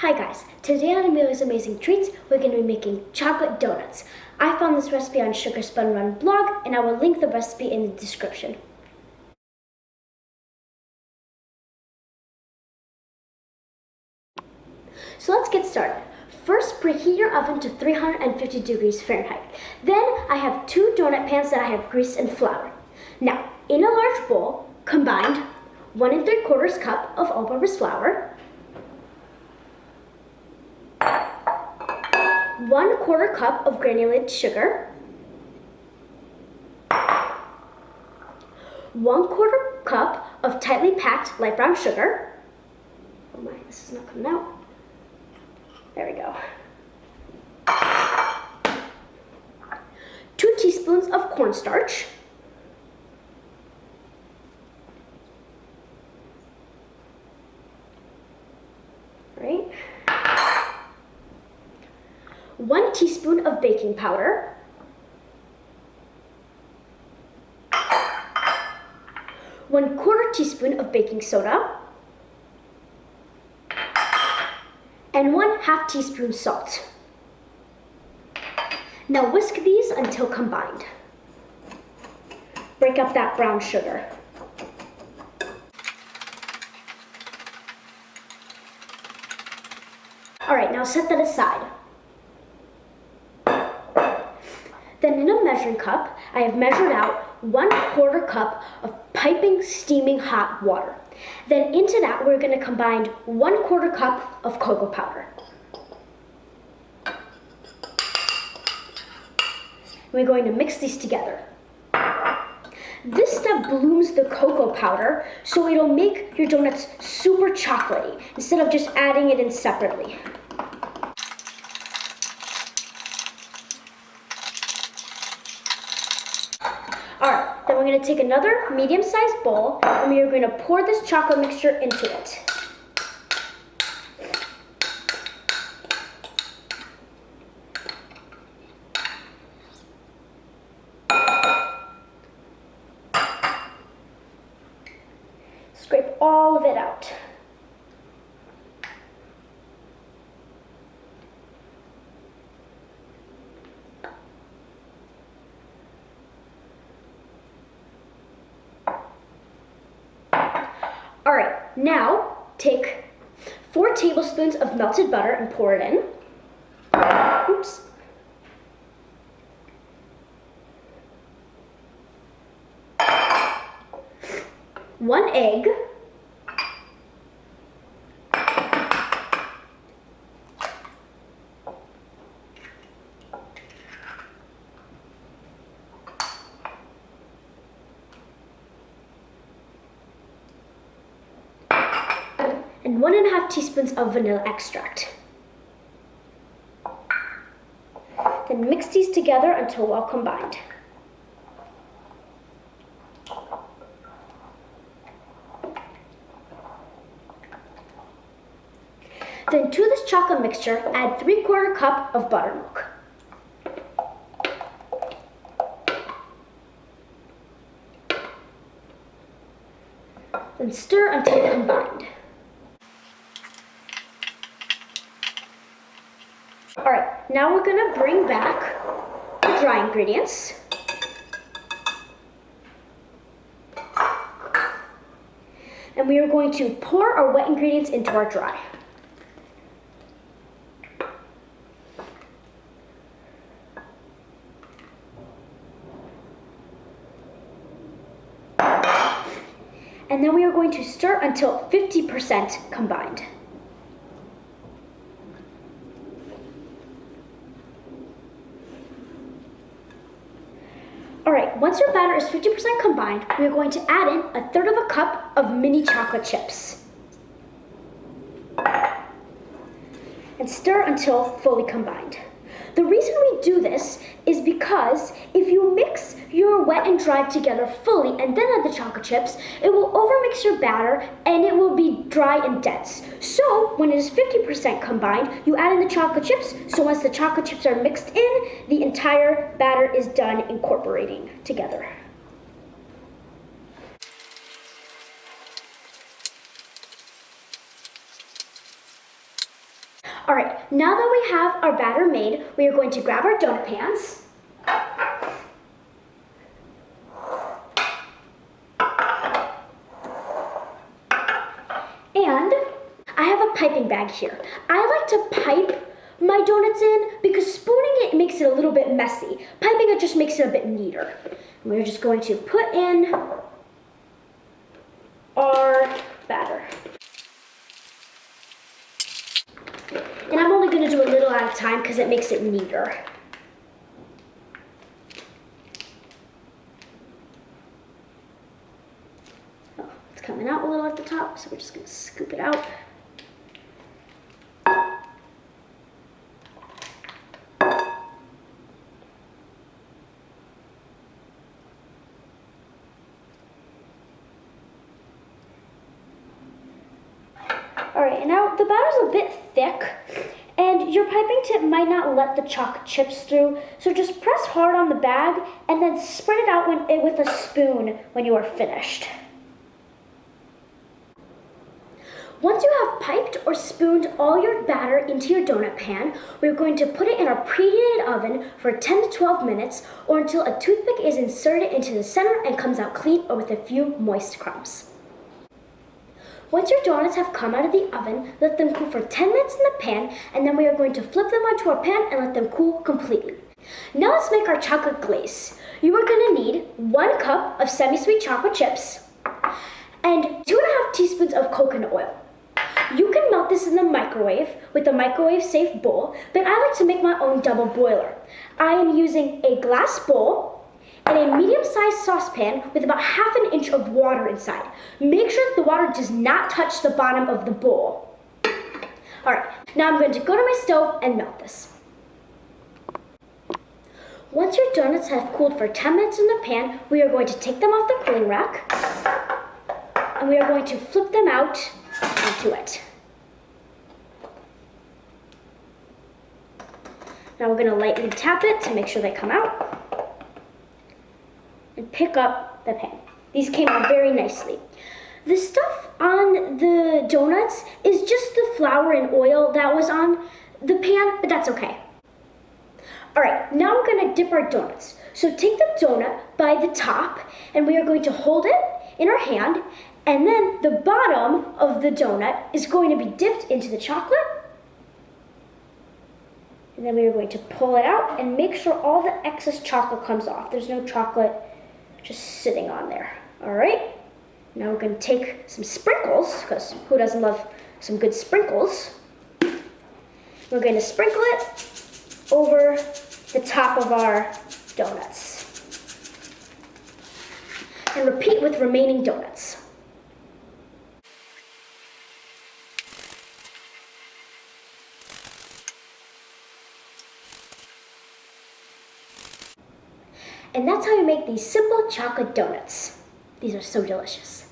Hi guys, today on Amelia's Amazing Treats, we're going to be making chocolate donuts. I found this recipe on Sugar Spun Run blog, and I will link the recipe in the description. So let's get started. First, preheat your oven to 350 degrees Fahrenheit. Then, I have 2 donut pans that I have greased and floured. Now, in a large bowl, combined 1 3/4 cup of all-purpose flour, 1/4 cup of granulated sugar, 1/4 cup of tightly packed light brown sugar. Oh my, this is not coming out. There we go. 2 teaspoons of cornstarch, right? 1 teaspoon of baking powder, 1/4 teaspoon of baking soda, and 1/2 teaspoon salt. Now whisk these until combined. Break up that brown sugar. All right, now set that aside. Then in a measuring cup, I have measured out 1/4 cup of piping, steaming hot water. Then into that, we're going to combine 1/4 cup of cocoa powder. We're going to mix these together. This step blooms the cocoa powder, so it'll make your donuts super chocolatey instead of just adding it in separately. Alright, then we're going to take another medium-sized bowl and we are going to pour this chocolate mixture into it. Scrape all of it out. All right, now take 4 tablespoons of melted butter and pour it in. Oops. One egg. And 1.5 teaspoons of vanilla extract. Then mix these together until well combined. Then to this chocolate mixture, add 3/4 cup of buttermilk. Then stir until combined. All right, now we're gonna bring back the dry ingredients. And we are going to pour our wet ingredients into our dry. And then we are going to stir until 50% combined. All right, once your batter is 50% combined, we are going to add in 1/3 cup of mini chocolate chips. And stir until fully combined. The reason we do this is because if you mix your wet and dry together fully and then add the chocolate chips, it will overmix your batter and it will be dry and dense. So when it is 50% combined, you add in the chocolate chips. So once the chocolate chips are mixed in, the entire batter is done incorporating together. All right, now that we have our batter made, we are going to grab our donut pans. And I have a piping bag here. I like to pipe my donuts in because spooning it makes it a little bit messy. Piping it just makes it a bit neater. And we're just going to put in our batter. And I'm only going to do a little at a time because it makes it neater. Oh, it's coming out a little at the top, so we're just going to scoop it out. Alright, and now the batter's a bit thick, and your piping tip might not let the chocolate chips through, so just press hard on the bag and then spread it out with a spoon when you are finished. Once you have piped or spooned all your batter into your donut pan, we're going to put it in our preheated oven for 10 to 12 minutes or until a toothpick is inserted into the center and comes out clean or with a few moist crumbs. Once your donuts have come out of the oven, let them cool for 10 minutes in the pan, and then we are going to flip them onto our pan and let them cool completely. Now let's make our chocolate glaze. You are going to need 1 cup of semi-sweet chocolate chips and 2.5 teaspoons of coconut oil. You can melt this in the microwave with a microwave-safe bowl, but I like to make my own double boiler. I am using a glass bowl and a medium-sized saucepan with about 1/2 inch of water inside. Make sure that the water does not touch the bottom of the bowl. All right, now I'm going to go to my stove and melt this. Once your donuts have cooled for 10 minutes in the pan, we are going to take them off the cooling rack and we are going to flip them out onto it. Now we're going to lightly tap it to make sure they come out. And pick up the pan. These came out very nicely. The stuff on the donuts is just the flour and oil that was on the pan, but that's okay. All right, now we're gonna dip our donuts. So take the donut by the top and we are going to hold it in our hand, and then the bottom of the donut is going to be dipped into the chocolate. And then we are going to pull it out and make sure all the excess chocolate comes off. There's no chocolate just sitting on there. All right, now we're going to take some sprinkles, because who doesn't love some good sprinkles? We're going to sprinkle it over the top of our donuts. And repeat with remaining donuts. And that's how you make these simple chocolate donuts. These are so delicious.